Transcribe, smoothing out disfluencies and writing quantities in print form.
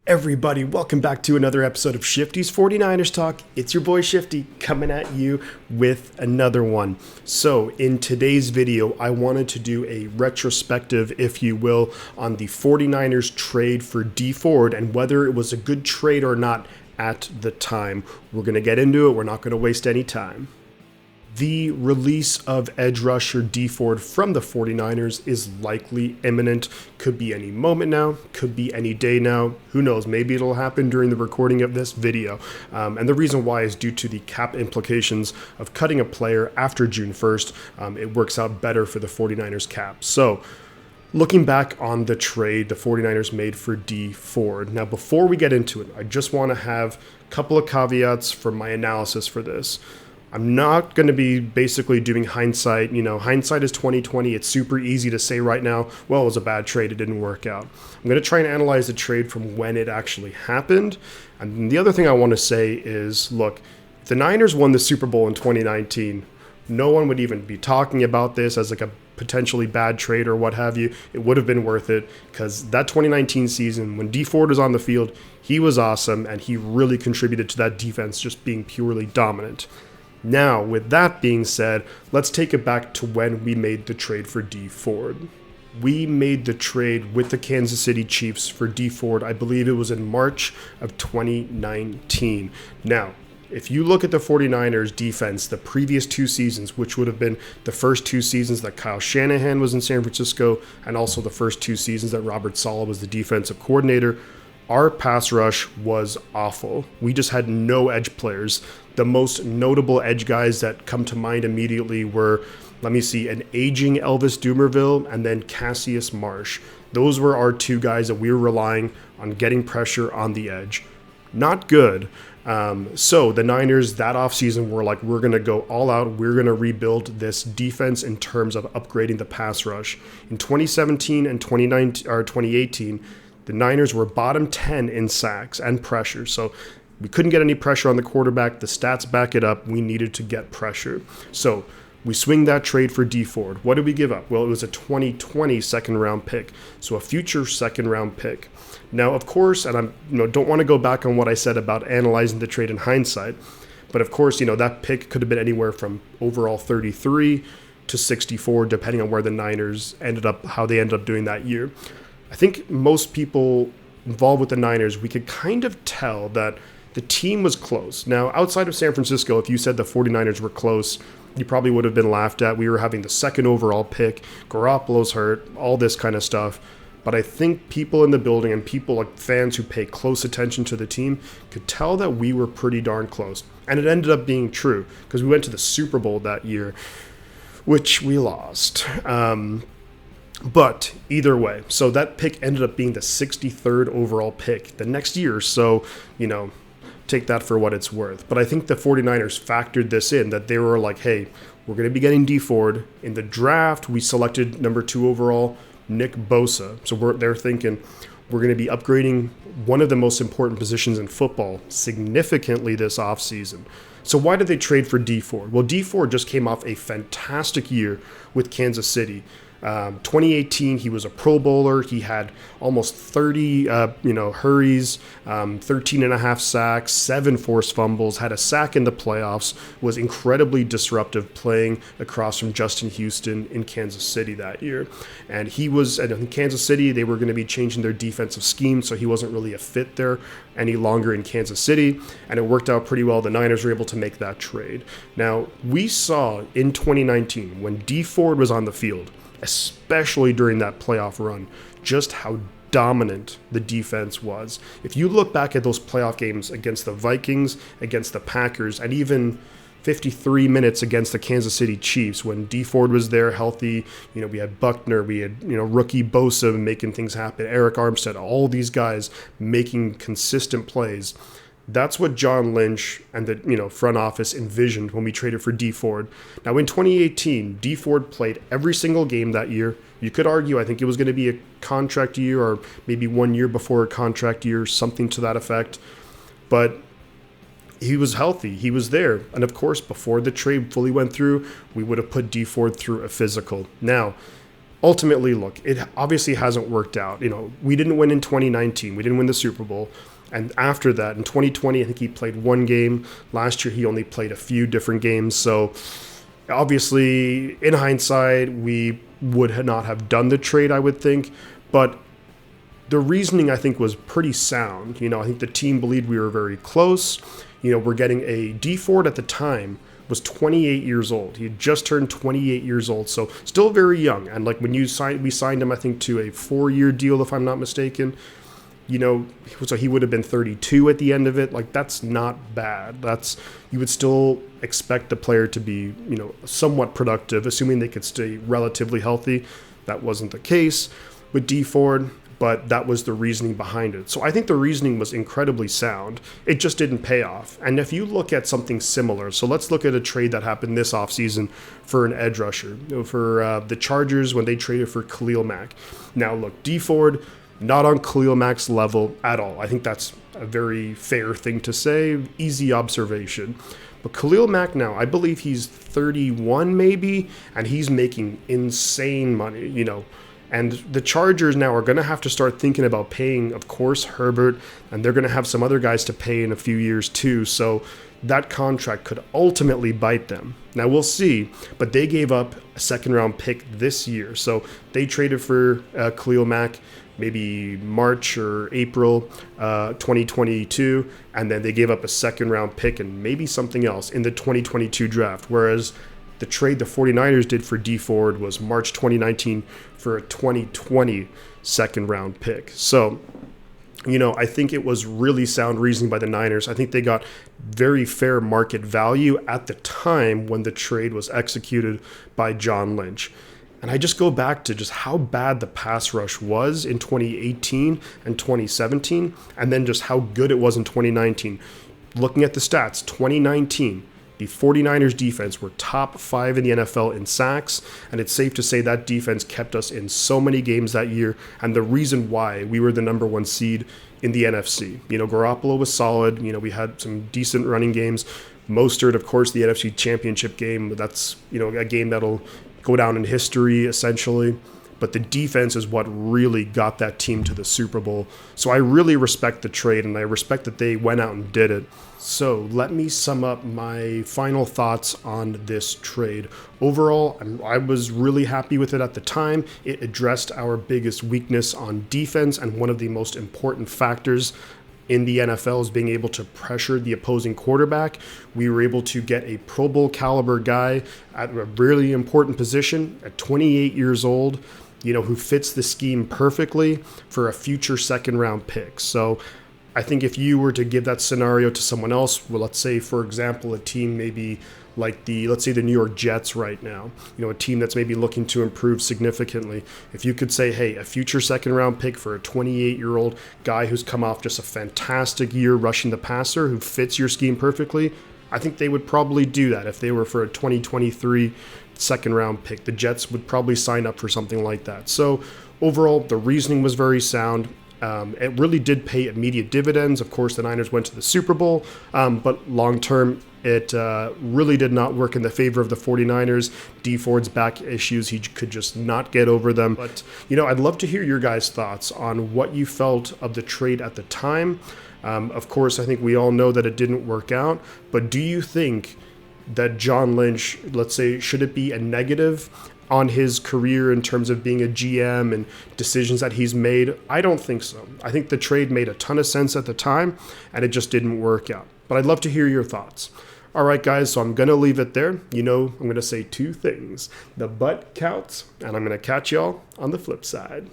Everybody, welcome back to another episode of Shifty's 49ers Talk. It's your boy Shifty coming at you with another one. So in today's video, I wanted to do a retrospective, if you will, on the 49ers trade for Dee Ford and whether it was a good trade or not at the time. We're going to get into it. We're not going to waste any time. The release of edge rusher Dee Ford from the 49ers is likely imminent. Could be any moment now, could be any day now. Who knows? Maybe it'll happen during the recording of this video. And the reason why is due to the cap implications of cutting a player after June 1st. It works out better for the 49ers cap. So, looking back on the trade the 49ers made for Dee Ford. Now, before we get into it, I just want to have a couple of caveats for my analysis for this. I'm not going to be basically doing hindsight. Hindsight is 2020. It's super easy to say right now, well, it was a bad trade. It didn't work out. I'm going to try and analyze the trade from when it actually happened. And the other thing I want to say is, look, if the Niners won the Super Bowl in 2019, no one would even be talking about this as like a potentially bad trade or what have you. It would have been worth it because that 2019 season, when Dee Ford was on the field, he was awesome and he really contributed to that defense just being purely dominant. Now, with that being said, let's take it back to when we made the trade for Dee Ford. We made the trade with the Kansas City Chiefs for Dee Ford. I believe it was in March of 2019. Now, if you look at the 49ers defense, the previous two seasons, which would have been the first two seasons that Kyle Shanahan was in San Francisco, and also the first two seasons that Robert Saleh was the defensive coordinator, our pass rush was awful. We just had no edge players. The most notable edge guys that come to mind immediately were, an aging Elvis Dumervil and then Cassius Marsh. Those were our two guys that we were relying on getting pressure on the edge. Not good. So the Niners that offseason were like, we're going to go all out. We're going to rebuild this defense in terms of upgrading the pass rush. In 2017 and 2018, the Niners were bottom 10 in sacks and pressure. So we couldn't get any pressure on the quarterback. The stats back it up. We needed to get pressure. So we swing that trade for Dee Ford. What did we give up? Well, it was a 2020 second-round pick, so a future second-round pick. Now, of course, and I don't want to go back on what I said about analyzing the trade in hindsight, but of course, that pick could have been anywhere from overall 33 to 64, depending on where the Niners how they ended up doing that year. I think most people involved with the Niners, we could kind of tell that the team was close. Now, outside of San Francisco, if you said the 49ers were close, you probably would have been laughed at. We were having the second overall pick. Garoppolo's hurt, all this kind of stuff. But I think people in the building and people like fans who pay close attention to the team could tell that we were pretty darn close. And it ended up being true because we went to the Super Bowl that year, which we lost. But either way, so that pick ended up being the 63rd overall pick the next year. So, take that for what it's worth. But I think the 49ers factored this in, that they were like, hey, we're going to be getting Dee Ford. In the draft, we selected number 2 overall, Nick Bosa. So they're thinking we're going to be upgrading one of the most important positions in football significantly this offseason. So why did they trade for Dee Ford? Well, Dee Ford just came off a fantastic year with Kansas City. 2018, he was a Pro Bowler. He had almost 30, hurries, 13 and a half sacks, 7 forced fumbles, had a sack in the playoffs, was incredibly disruptive playing across from Justin Houston in Kansas City that year. And he was in Kansas City, they were going to be changing their defensive scheme, so he wasn't really a fit there any longer in Kansas City, and it worked out pretty well. The Niners were able to make that trade. Now, we saw in 2019, when Dee Ford was on the field, especially during that playoff run, just how dominant the defense was. If you look back at those playoff games against the Vikings, against the Packers, and even 53 minutes against the Kansas City Chiefs when Dee Ford was there healthy, we had Buckner, we had, rookie Bosa making things happen, Eric Armstead, all these guys making consistent plays. That's what John Lynch and the front office envisioned when we traded for Dee Ford. Now in 2018, Dee Ford played every single game that year. You could argue I think it was going to be a contract year or maybe 1 year before a contract year, something to that effect. But he was healthy. He was there. And of course, before the trade fully went through, we would have put Dee Ford through a physical. Now, ultimately, look, it obviously hasn't worked out. We didn't win in 2019. We didn't win the Super Bowl. And after that, in 2020, I think he played one game. Last year, he only played a few different games. So obviously, in hindsight, we would not have done the trade, I would think. But the reasoning, I think, was pretty sound. I think the team believed we were very close. We're getting a Dee Ford at the time was 28 years old. He had just turned 28 years old, so still very young. And like when we signed him, I think, to a 4-year deal, if I'm not mistaken. So he would have been 32 at the end of it. Like, that's not bad. You would still expect the player to be, somewhat productive, assuming they could stay relatively healthy. That wasn't the case with Dee Ford, but that was the reasoning behind it. So I think the reasoning was incredibly sound. It just didn't pay off. And if you look at something similar, so let's look at a trade that happened this offseason for an edge rusher, for the Chargers when they traded for Khalil Mack. Now, look, Dee Ford, not on Khalil Mack's level at all. I think that's a very fair thing to say, easy observation. But Khalil Mack now, I believe he's 31 maybe, and he's making insane money, And the Chargers now are going to have to start thinking about paying, of course, Herbert, and they're going to have some other guys to pay in a few years too. So that contract could ultimately bite them. Now we'll see, but they gave up a second-round pick this year. So they traded for Khalil Mack maybe March or April 2022, and then they gave up a second-round pick and maybe something else in the 2022 draft, whereas the trade the 49ers did for Dee Ford was March 2019 for a 2020 second-round pick. So, I think it was really sound reasoning by the Niners. I think they got very fair market value at the time when the trade was executed by John Lynch. And I just go back to just how bad the pass rush was in 2018 and 2017, and then just how good it was in 2019. Looking at the stats, 2019, the 49ers defense were top 5 in the NFL in sacks, and it's safe to say that defense kept us in so many games that year, and the reason why we were the number 1 seed in the NFC. Garoppolo was solid. We had some decent running games. Mostert, of course, the NFC Championship game. That's, a game that'll go down in history, essentially. But the defense is what really got that team to the Super Bowl. So I really respect the trade, and I respect that they went out and did it. So let me sum up my final thoughts on this trade. Overall, I was really happy with it at the time. It addressed our biggest weakness on defense, and one of the most important factors in the NFL is being able to pressure the opposing quarterback. We were able to get a Pro Bowl caliber guy at a really important position at 28 years old, who fits the scheme perfectly for a future second-round pick. So I think if you were to give that scenario to someone else, well, let's say, for example, a team maybe like let's say the New York Jets right now, a team that's maybe looking to improve significantly. If you could say, hey, a future second-round pick for a 28-year-old guy who's come off just a fantastic year rushing the passer, who fits your scheme perfectly, I think they would probably do that. If they were for a 2023 second-round pick, the Jets would probably sign up for something like that. So overall, the reasoning was very sound. It really did pay immediate dividends. Of course, the Niners went to the Super Bowl, but long-term, it really did not work in the favor of the 49ers. Dee Ford's back issues, he could just not get over them. But, I'd love to hear your guys' thoughts on what you felt of the trade at the time. Of course, I think we all know that it didn't work out, but do you think that John Lynch, let's say, should it be a negative on his career in terms of being a GM and decisions that he's made? I don't think so. I think the trade made a ton of sense at the time, and it just didn't work out. But I'd love to hear your thoughts. All right, guys, so I'm going to leave it there. I'm going to say 2 things. The butt counts, and I'm going to catch y'all on the flip side.